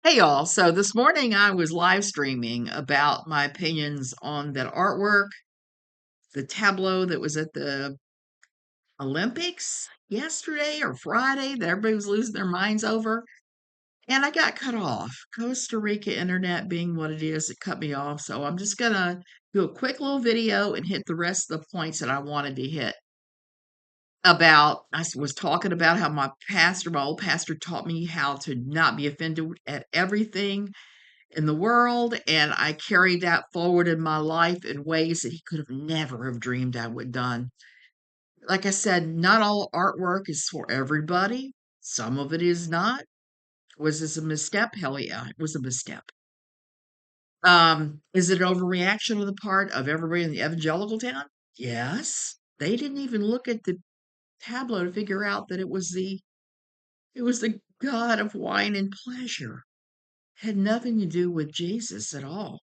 Hey y'all. So this morning I was live streaming about my opinions on that artwork, the tableau that was at the Olympics yesterday or Friday that everybody was losing their minds over. And I got cut off. Costa Rica internet being what it is, it cut me off. So I'm just going to do a quick little video and hit the rest of the points that I wanted to hit about. Was talking about how my old pastor taught me how to not be offended at everything in the world, and I carried that forward in my life in ways that he could have never have dreamed I would done. Like I said, not all artwork is for everybody. Some of it is not. Was this a misstep? Hell yeah, it was a misstep. Is it an overreaction on the part of everybody in the evangelical town? Yes. They didn't even look at the tableau to figure out that it was the God of wine and pleasure. Had nothing to do with Jesus at all.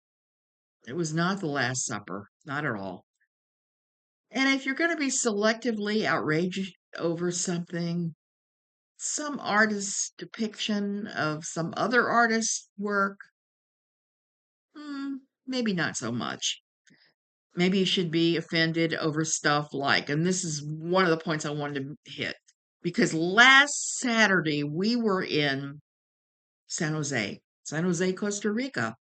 It was not the Last Supper, not at all. And if you're going to be selectively outraged over something, some artist's depiction of some other artist's work, maybe not so much. Maybe you should be offended over stuff like, and this is one of the points I wanted to hit, because last Saturday we were in San Jose, Costa Rica.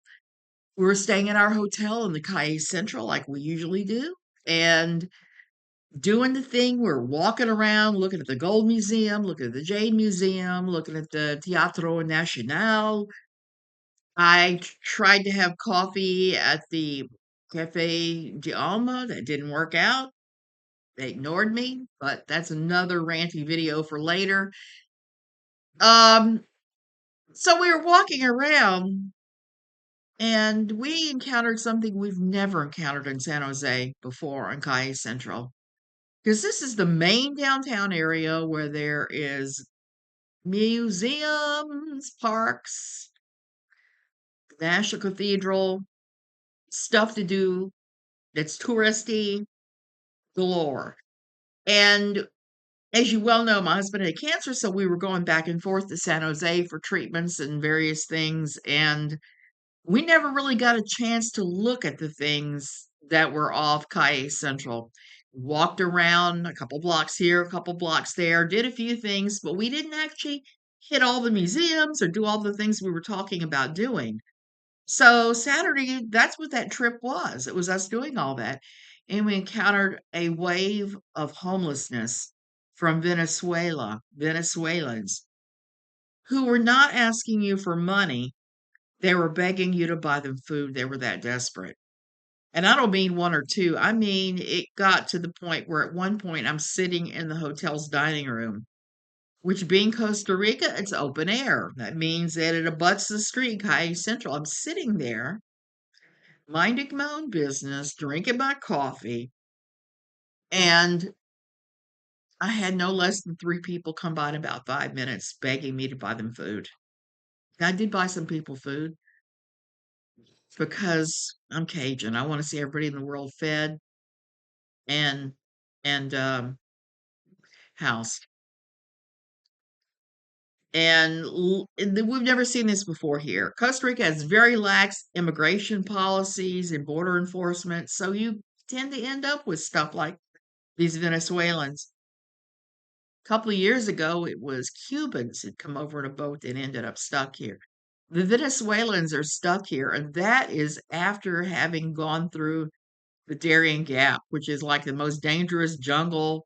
We were staying at our hotel in the Calle Central like we usually do. And doing the thing. We're walking around, looking at the Gold Museum, looking at the Jade Museum, looking at the Teatro Nacional. I tried to have coffee at the Cafe de Alma. That didn't work out. They ignored me, but that's another ranty video for later. Um, so we were walking around and we encountered something we've never encountered in San Jose before on Calle Central. Because this is the main downtown area where there is museums, parks, National Cathedral, stuff to do that's touristy galore. And as you well know, my husband had cancer, so we were going back and forth to San Jose for treatments and various things. And we never really got a chance to look at the things that were off Calle Central. Walked around a couple blocks here, a couple blocks there, did a few things, but we didn't actually hit all the museums or do all the things we were talking about doing. So Saturday, that's what that trip was. It was us doing all that. And we encountered a wave of homelessness from Venezuelans who were not asking you for money. They were begging you to buy them food. They were that desperate. And I don't mean one or two. I mean, it got to the point where at one point I'm sitting in the hotel's dining room, which being Costa Rica, it's open air. That means that it abuts the street, Calle Central. I'm sitting there, minding my own business, drinking my coffee, and I had no less than three people come by in about 5 minutes begging me to buy them food. I did buy some people food because I'm Cajun. I want to see everybody in the world fed and and housed. And we've never seen this before here. Costa Rica has very lax immigration policies and border enforcement, so you tend to end up with stuff like these Venezuelans. A couple of years ago, it was Cubans had come over in a boat and ended up stuck here. The Venezuelans are stuck here, and that is after having gone through the Darien Gap, which is like the most dangerous jungle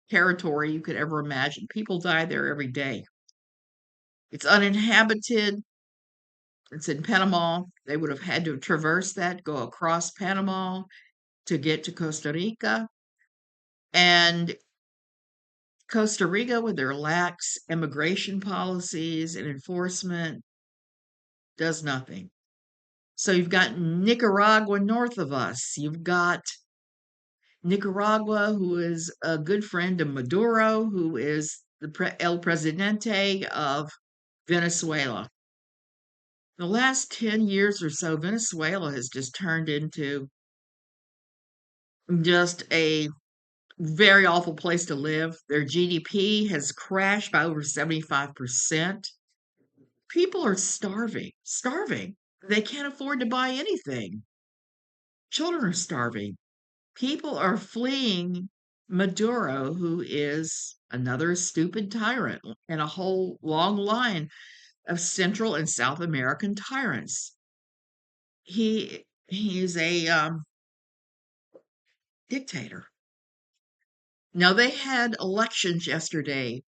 territory you could ever imagine. People die there every day. It's uninhabited. It's in Panama. They would have had to traverse that, go across Panama to get to Costa Rica. And Costa Rica, with their lax immigration policies and enforcement, does nothing. So you've got Nicaragua north of us. You've got Nicaragua, who is a good friend of Maduro, who is the El Presidente of Venezuela. The last 10 years or so, Venezuela has just turned into just a very awful place to live. Their GDP has crashed by over 75%. People are starving, starving. They can't afford to buy anything. Children are starving. People are fleeing Maduro, who is another stupid tyrant in a whole long line of Central and South American tyrants. He's a dictator. Now they had elections yesterday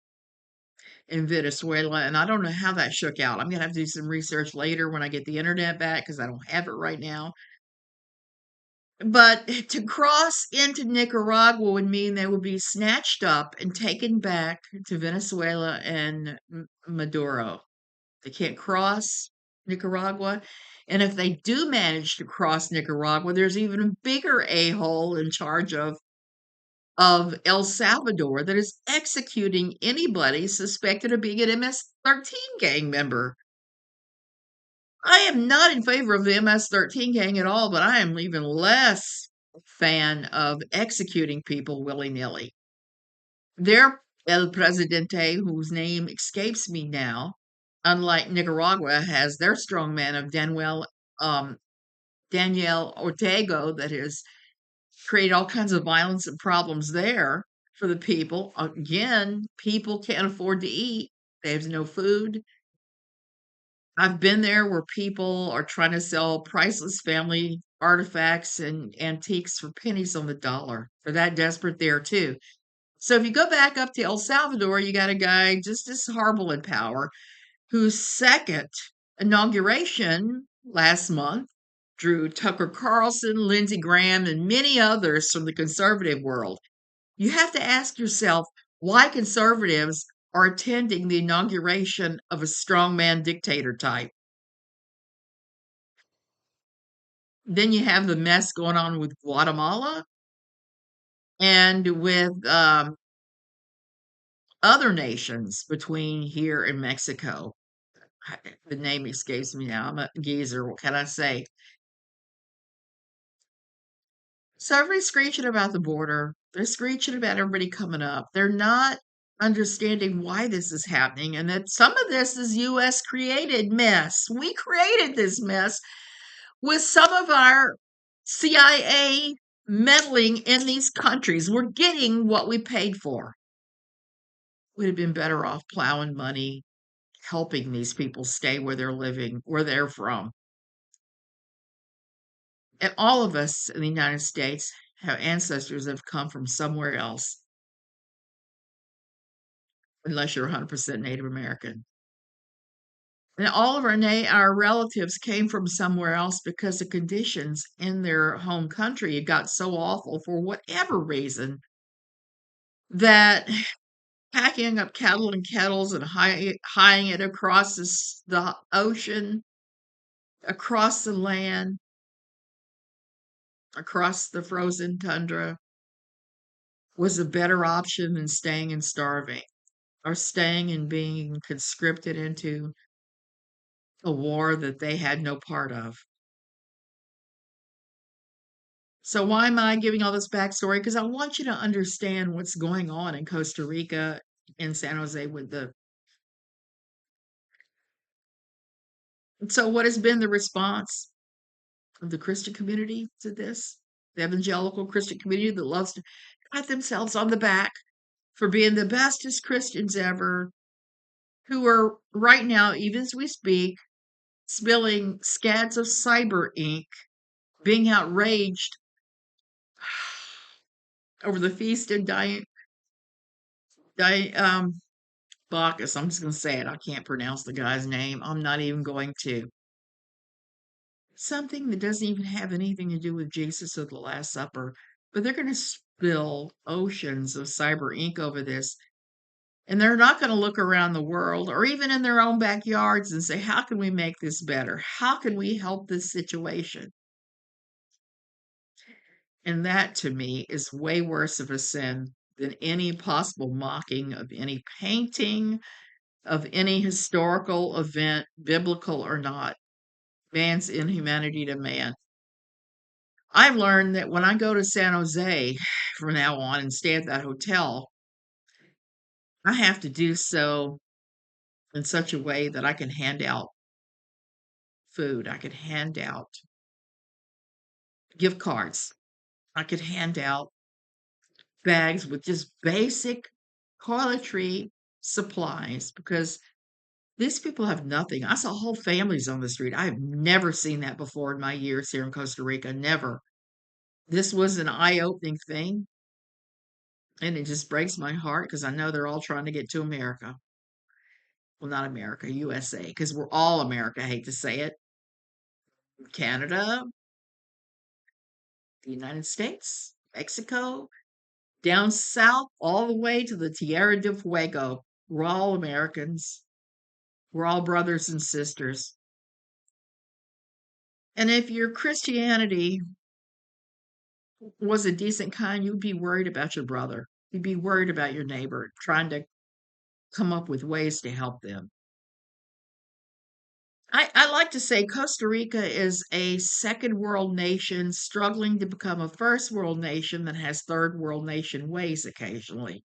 in Venezuela, and I don't know how that shook out. I'm gonna have to do some research later when I get the internet back because I don't have it right now. But to cross into Nicaragua would mean they would be snatched up and taken back to Venezuela and Maduro. They can't cross Nicaragua. And if they do manage to cross Nicaragua, there's even a bigger a-hole in charge of El Salvador that is executing anybody suspected of being an MS-13 gang member. I am not in favor of the MS-13 gang at all, but I am even less fan of executing people willy-nilly. Their El Presidente, whose name escapes me now, unlike Nicaragua, has their strongman of Daniel Ortega that has created all kinds of violence and problems there for the people. Again, people can't afford to eat. They have no food. I've been there where people are trying to sell priceless family artifacts and antiques for pennies on the dollar. They're that desperate there too. So if you go back up to El Salvador, you got a guy just as horrible in power whose second inauguration last month drew Tucker Carlson, Lindsey Graham, and many others from the conservative world. You have to ask yourself why conservatives are attending the inauguration of a strongman dictator type. Then you have the mess going on with Guatemala and with other nations between here and Mexico. The name escapes me now. I'm a geezer. What can I say? So everybody's screeching about the border. They're screeching about everybody coming up. They're not understanding why this is happening and that some of this is US created mess. We created this mess with some of our CIA meddling in these countries. We're getting what we paid for. We'd have been better off plowing money, helping these people stay where they're living, where they're from. And all of us in the United States have ancestors that have come from somewhere else, unless you're 100% Native American. And all of our relatives came from somewhere else because the conditions in their home country got so awful for whatever reason that packing up cattle and kettles and hieing it across the ocean, across the land, across the frozen tundra was a better option than staying and starving or staying and being conscripted into a war that they had no part of. So why am I giving all this backstory? Because I want you to understand what's going on in Costa Rica and San Jose with the. So what has been the response of the Christian community to this? The evangelical Christian community that loves to pat themselves on the back for being the bestest Christians ever, who are right now, even as we speak, spilling scads of cyber ink, being outraged over the feast of Di Bacchus. I'm just going to say it. I can't pronounce the guy's name. I'm not even going to. Something that doesn't even have anything to do with Jesus or the Last Supper, but they're going to spill oceans of cyber ink over this. And they're not going to look around the world or even in their own backyards and say, how can we make this better? How can we help this situation? And that to me is way worse of a sin than any possible mocking of any painting, of any historical event, biblical or not, man's inhumanity to man. I've learned that when I go to San Jose from now on and stay at that hotel, I have to do so in such a way that I can hand out food. I could hand out gift cards. I could hand out bags with just basic toiletry supplies because these people have nothing. I saw whole families on the street. I've never seen that before in my years here in Costa Rica. Never. This was an eye-opening thing, and it just breaks my heart because I know they're all trying to get to America. Well, not America, USA, because we're all America. I hate to say it. Canada, the United States, Mexico, down south, all the way to the Tierra del Fuego. We're all Americans. We're all brothers and sisters. And if your Christianity was a decent kind, you'd be worried about your brother. You'd be worried about your neighbor, trying to come up with ways to help them. I like to say Costa Rica is a second world nation struggling to become a first world nation that has third world nation ways occasionally.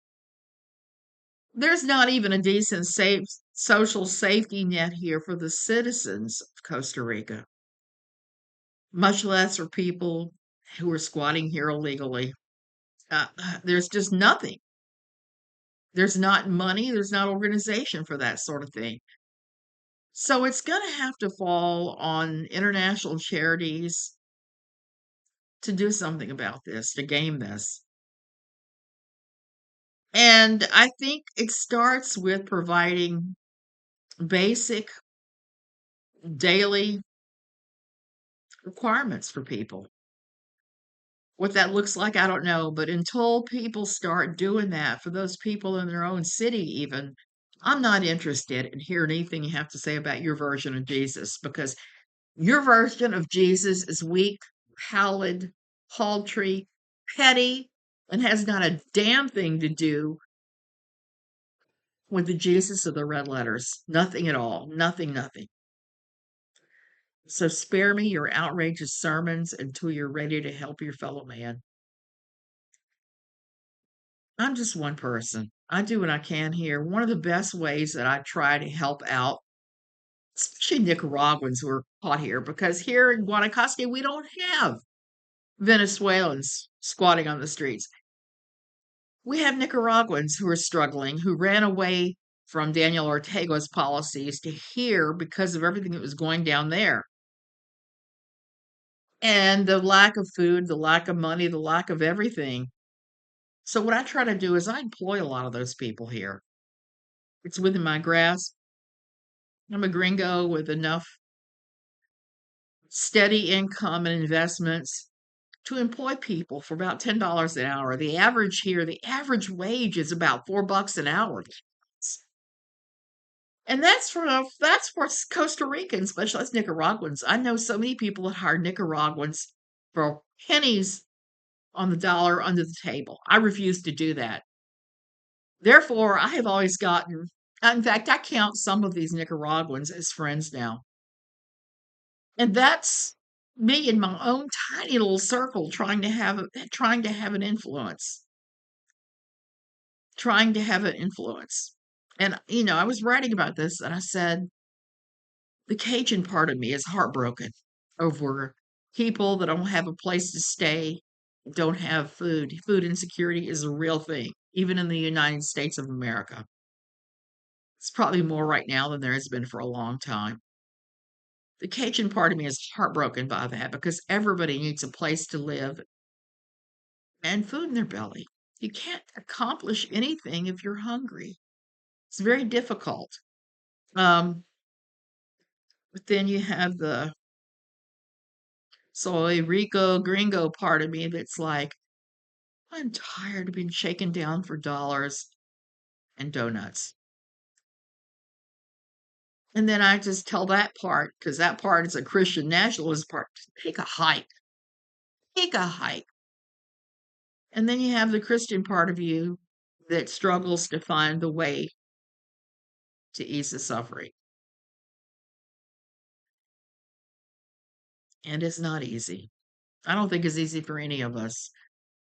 There's not even a decent safe social safety net here for the citizens of Costa Rica, much less for people who are squatting here illegally. There's just nothing. There's not money, there's not organization for that sort of thing. So it's going to have to fall on international charities to do something about this, to game this. And I think it starts with providing basic daily requirements for people. What that looks like, I don't know. But until people start doing that for those people in their own city, even, I'm not interested in hearing anything you have to say about your version of Jesus because your version of Jesus is weak, pallid, paltry, petty, and has not a damn thing to do with the Jesus of the red letters. Nothing at all. Nothing, nothing. So spare me your outrageous sermons until you're ready to help your fellow man. I'm just one person. I do what I can here. One of the best ways that I try to help out, especially Nicaraguans who are caught here, because here in Guanacaste, we don't have Venezuelans squatting on the streets. We have Nicaraguans who are struggling, who ran away from Daniel Ortega's policies to here because of everything that was going down there. And the lack of food, the lack of money, the lack of everything. So what I try to do is I employ a lot of those people here. It's within my grasp. I'm a gringo with enough steady income and investments to employ people for about $10 an hour. The average here, the average wage is about $4 an hour. And that's for Costa Ricans, especially as Nicaraguans. I know so many people that hire Nicaraguans for pennies on the dollar under the table. I refuse to do that. Therefore, I have always gotten, in fact, I count some of these Nicaraguans as friends now. And that's me in my own tiny little circle trying to have an influence. Trying to have an influence. And I was writing about this and I said the Cajun part of me is heartbroken over people that don't have a place to stay, don't have food. Food insecurity is a real thing, even in the United States of America. It's probably more right now than there has been for a long time. The Cajun part of me is heartbroken by that because everybody needs a place to live and food in their belly. You can't accomplish anything if you're hungry. It's very difficult. Um, but then you have the soy rico gringo part of me that's like, I'm tired of being shaken down for dollars and donuts. And then I just tell that part, because that part is a Christian nationalist part, take a hike. Take a hike. And then you have the Christian part of you that struggles to find the way to ease the suffering. And it's not easy. I don't think it's easy for any of us.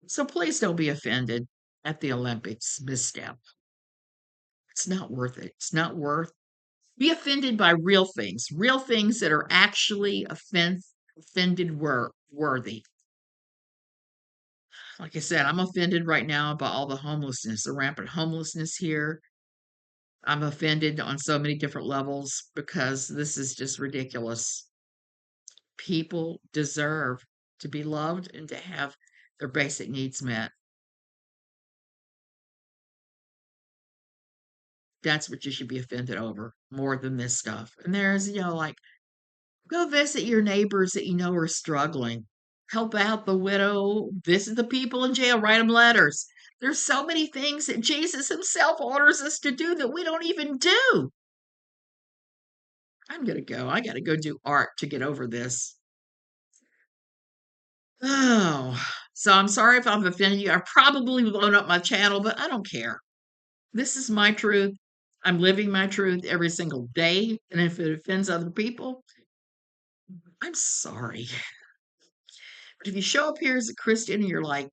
So please don't be offended at the Olympics misstep. It's not worth it. It's not worth Be offended by real things that are actually offended worthy. Like I said, I'm offended right now by all the homelessness, the rampant homelessness here. I'm offended on so many different levels because this is just ridiculous. People deserve to be loved and to have their basic needs met. That's what you should be offended over more than this stuff. And there's, like, go visit your neighbors that you know are struggling. Help out the widow, visit the people in jail, write them letters. There's so many things that Jesus himself orders us to do that we don't even do. I'm going to go. I got to go do art to get over this. Oh, so I'm sorry if I've offended you. I've probably blown up my channel, but I don't care. This is my truth. I'm living my truth every single day. And if it offends other people, I'm sorry. But if you show up here as a Christian and you're like,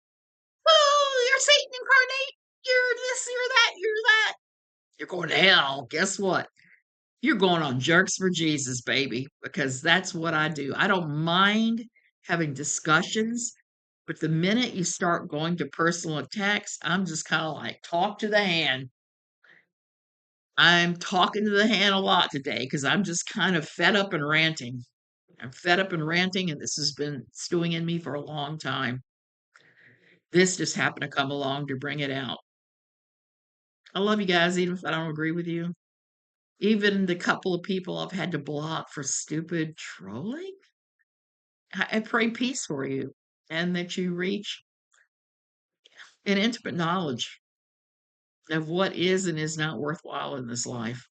oh, you're Satan incarnate, you're this, you're that, you're that, you're going to hell. Guess what? You're going on Jerks for Jesus, baby, because that's what I do. I don't mind having discussions, but the minute you start going to personal attacks, I'm just kind of like, talk to the hand. I'm talking to the hand a lot today because I'm just kind of fed up and ranting. I'm fed up and ranting, and this has been stewing in me for a long time. This just happened to come along to bring it out. I love you guys, even if I don't agree with you. Even the couple of people I've had to block for stupid trolling. I pray peace for you and that you reach an intimate knowledge of what is and is not worthwhile in this life.